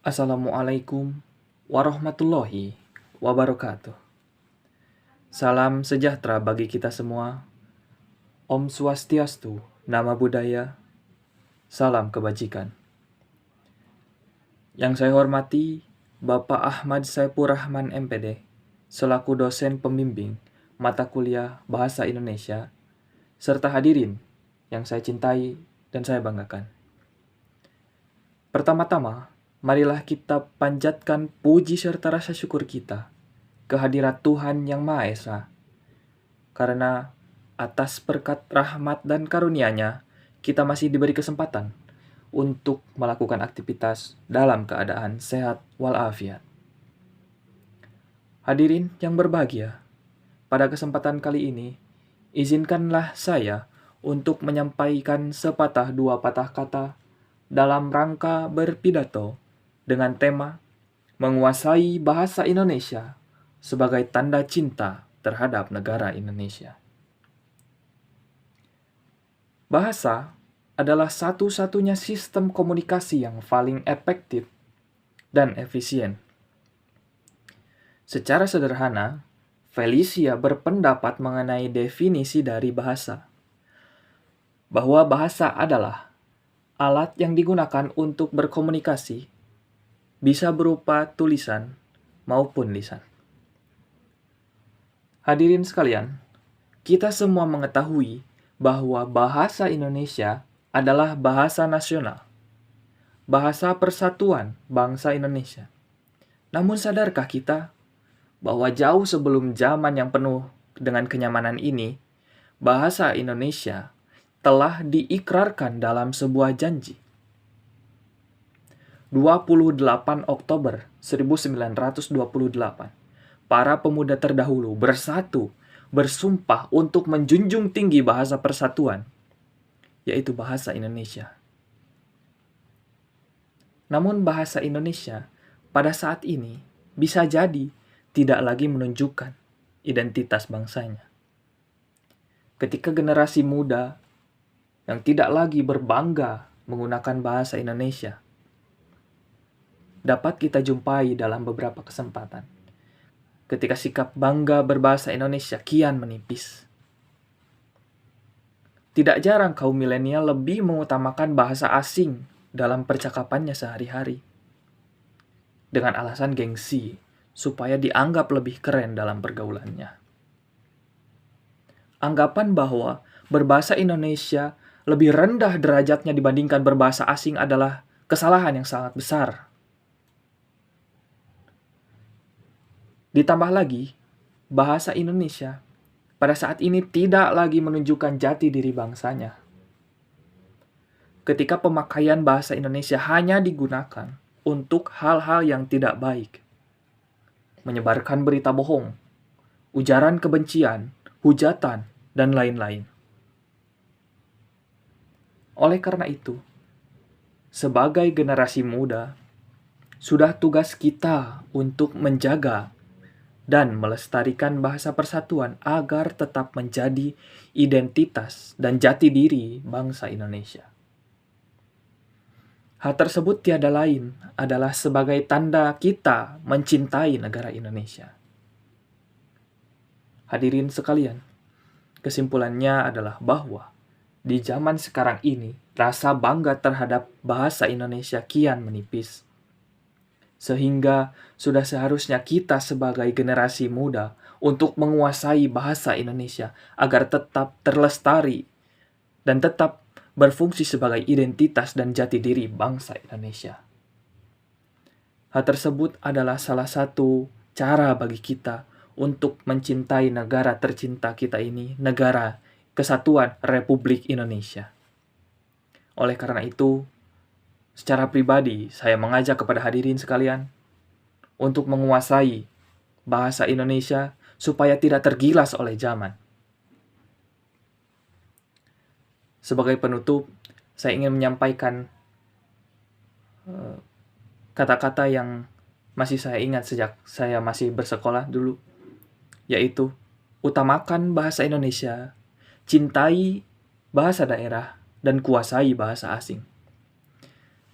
Assalamualaikum warahmatullahi wabarakatuh. Salam sejahtera bagi kita semua. Om Swastiastu, Nama Budaya, salam kebajikan. Yang saya hormati Bapak Ahmad Saipur Rahman MPD, selaku dosen pembimbing mata kuliah Bahasa Indonesia, serta hadirin yang saya cintai dan saya banggakan. Pertama-tama, marilah kita panjatkan puji serta rasa syukur kita kehadirat Tuhan Yang Maha Esa. Karena atas berkat rahmat dan karunia-Nya, kita masih diberi kesempatan untuk melakukan aktivitas dalam keadaan sehat walafiat. Hadirin yang berbahagia, pada kesempatan kali ini, izinkanlah saya untuk menyampaikan sepatah dua patah kata dalam rangka berpidato dengan tema menguasai bahasa Indonesia sebagai tanda cinta terhadap negara Indonesia. Bahasa adalah satu-satunya sistem komunikasi yang paling efektif dan efisien. Secara sederhana, Felicia berpendapat mengenai definisi dari bahasa, bahwa bahasa adalah alat yang digunakan untuk berkomunikasi, bisa berupa tulisan maupun lisan. Hadirin sekalian, kita semua mengetahui bahwa bahasa Indonesia adalah bahasa nasional, bahasa persatuan bangsa Indonesia. Namun sadarkah kita bahwa jauh sebelum zaman yang penuh dengan kenyamanan ini, bahasa Indonesia telah diikrarkan dalam sebuah janji. 28 Oktober 1928, para pemuda terdahulu bersatu, bersumpah untuk menjunjung tinggi bahasa persatuan, yaitu bahasa Indonesia. Namun bahasa Indonesia pada saat ini bisa jadi tidak lagi menunjukkan identitas bangsanya. Ketika generasi muda yang tidak lagi berbangga menggunakan bahasa Indonesia dapat kita jumpai dalam beberapa kesempatan. Ketika sikap bangga berbahasa Indonesia kian menipis. Tidak jarang kaum milenial lebih mengutamakan bahasa asing dalam percakapannya sehari-hari. Dengan alasan gengsi, supaya dianggap lebih keren dalam pergaulannya. Anggapan bahwa berbahasa Indonesia lebih rendah derajatnya dibandingkan berbahasa asing adalah kesalahan yang sangat besar. Ditambah lagi, bahasa Indonesia pada saat ini tidak lagi menunjukkan jati diri bangsanya. Ketika pemakaian bahasa Indonesia hanya digunakan untuk hal-hal yang tidak baik, menyebarkan berita bohong, ujaran kebencian, hujatan, dan lain-lain. Oleh karena itu, sebagai generasi muda, sudah tugas kita untuk menjaga dan melestarikan bahasa persatuan agar tetap menjadi identitas dan jati diri bangsa Indonesia. Hal tersebut tiada lain adalah sebagai tanda kita mencintai negara Indonesia. Hadirin sekalian, kesimpulannya adalah bahwa di zaman sekarang ini, rasa bangga terhadap bahasa Indonesia kian menipis. Sehingga sudah seharusnya kita sebagai generasi muda untuk menguasai bahasa Indonesia agar tetap terlestari dan tetap berfungsi sebagai identitas dan jati diri bangsa Indonesia. Hal tersebut adalah salah satu cara bagi kita untuk mencintai negara tercinta kita ini, negara Kesatuan Republik Indonesia. Oleh karena itu, secara pribadi, saya mengajak kepada hadirin sekalian untuk menguasai bahasa Indonesia supaya tidak tergilas oleh zaman. Sebagai penutup, saya ingin menyampaikan kata-kata yang masih saya ingat sejak saya masih bersekolah dulu, yaitu utamakan bahasa Indonesia, cintai bahasa daerah, dan kuasai bahasa asing.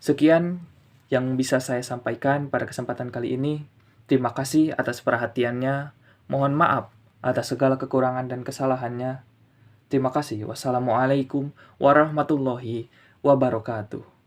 Sekian yang bisa saya sampaikan pada kesempatan kali ini. Terima kasih atas perhatiannya. Mohon maaf atas segala kekurangan dan kesalahannya. Terima kasih. Wassalamualaikum warahmatullahi wabarakatuh.